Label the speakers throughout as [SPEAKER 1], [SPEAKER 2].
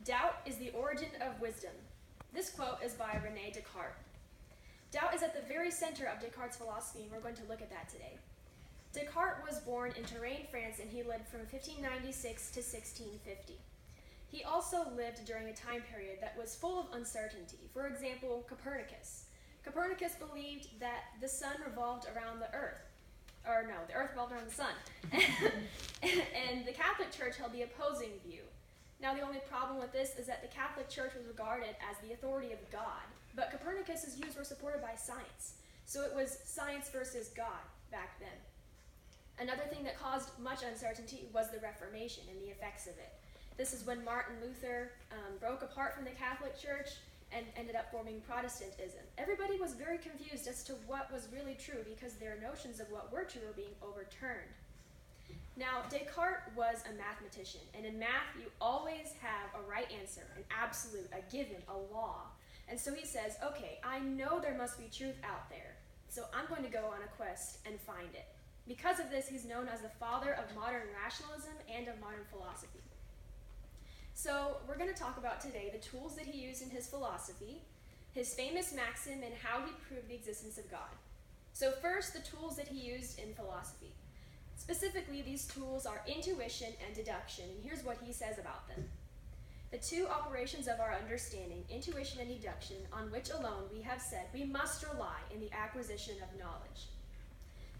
[SPEAKER 1] Doubt is the origin of wisdom. This quote is by René Descartes. Doubt is at the very center of Descartes' philosophy, and we're going to look at that today. Descartes was born in Touraine, France, and he lived from 1596 to 1650. He also lived during a time period that was full of uncertainty. For example, Copernicus. Copernicus believed that the sun revolved around the earth. Or no, the earth revolved around the sun. And the Catholic Church held the opposing view. Now, the only problem with this is that the Catholic Church was regarded as the authority of God, but Copernicus's views were supported by science. So it was science versus God back then. Another thing that caused much uncertainty was the Reformation and the effects of it. This is when Martin Luther broke apart from the Catholic Church and ended up forming Protestantism. Everybody was very confused as to what was really true because their notions of what were true were being overturned. Now, Descartes was a mathematician, and in math, you always have a right answer, an absolute, a given, a law. And so he says, okay, I know there must be truth out there, so I'm going to go on a quest and find it. Because of this, he's known as the father of modern rationalism and of modern philosophy. So we're going to talk about today the tools that he used in his philosophy, his famous maxim, and how he proved the existence of God. So first, the tools that he used in philosophy. Specifically, these tools are intuition and deduction, and here's what he says about them. The two operations of our understanding, intuition and deduction, on which alone we have said we must rely in the acquisition of knowledge.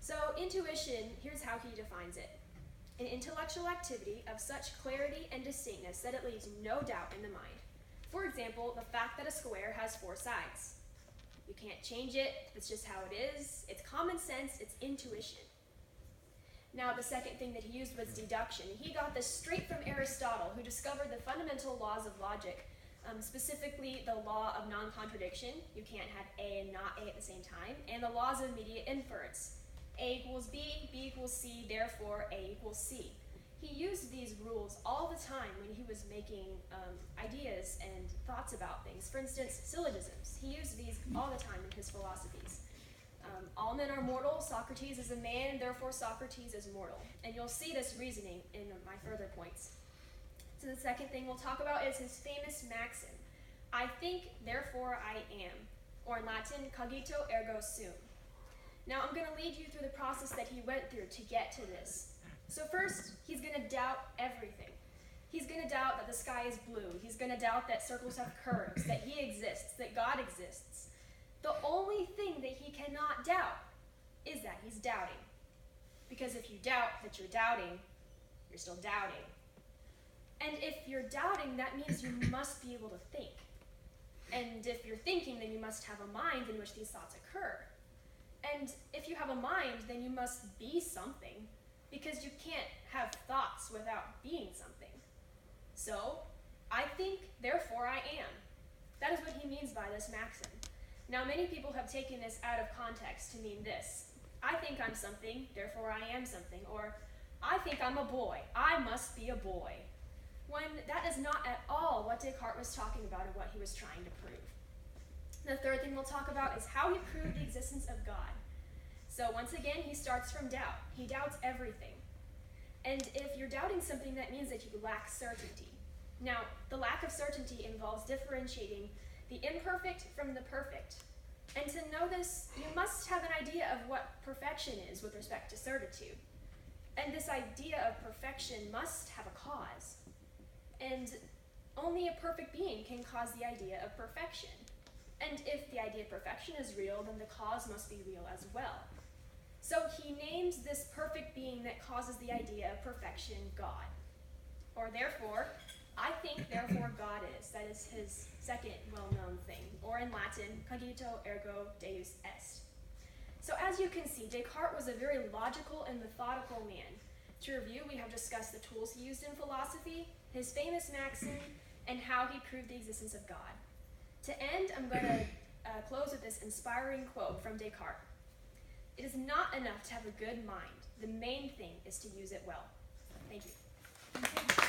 [SPEAKER 1] So intuition, here's how he defines it. An intellectual activity of such clarity and distinctness that it leaves no doubt in the mind. For example, the fact that a square has 4 sides. You can't change it, it's just how it is. It's common sense, it's intuition. Now, the second thing that he used was deduction. He got this straight from Aristotle, who discovered the fundamental laws of logic, specifically the law of non-contradiction. You can't have A and not A at the same time, and the laws of immediate inference. A equals B, B equals C, therefore A equals C. He used these rules all the time when he was making ideas and thoughts about things. For instance, syllogisms. He used these all the time in his philosophies. All men are mortal, Socrates is a man, therefore Socrates is mortal. And you'll see this reasoning in my further points. So the second thing we'll talk about is his famous maxim. I think, therefore I am. Or in Latin, cogito ergo sum. Now I'm going to lead you through the process that he went through to get to this. So first, he's going to doubt everything. He's going to doubt that the sky is blue. He's going to doubt that circles have curves, that he exists, that God exists. The only thing that he cannot doubt is that he's doubting. Because if you doubt that you're doubting, you're still doubting. And if you're doubting, that means you must be able to think. And if you're thinking, then you must have a mind in which these thoughts occur. And if you have a mind, then you must be something, because you can't have thoughts without being something. So, I think, therefore I am. That is what he means by this maxim. Now, many people have taken this out of context to mean this. I think I'm something, therefore I am something. Or, I think I'm a boy, I must be a boy. When that is not at all what Descartes was talking about and what he was trying to prove. The third thing we'll talk about is how he proved the existence of God. So once again, he starts from doubt. He doubts everything. And if you're doubting something, that means that you lack certainty. Now, the lack of certainty involves differentiating the imperfect from the perfect. And to know this, you must have an idea of what perfection is with respect to certitude. And this idea of perfection must have a cause. And only a perfect being can cause the idea of perfection. And if the idea of perfection is real, then the cause must be real as well. So he names this perfect being that causes the idea of perfection God. Or therefore, I think, therefore God is. That is his second well-known thing. Or in Latin, cogito ergo Deus est. So as you can see, Descartes was a very logical and methodical man. To review, we have discussed the tools he used in philosophy, his famous maxim, and how he proved the existence of God. To end, I'm going to close with this inspiring quote from Descartes. It is not enough to have a good mind. The main thing is to use it well. Thank you.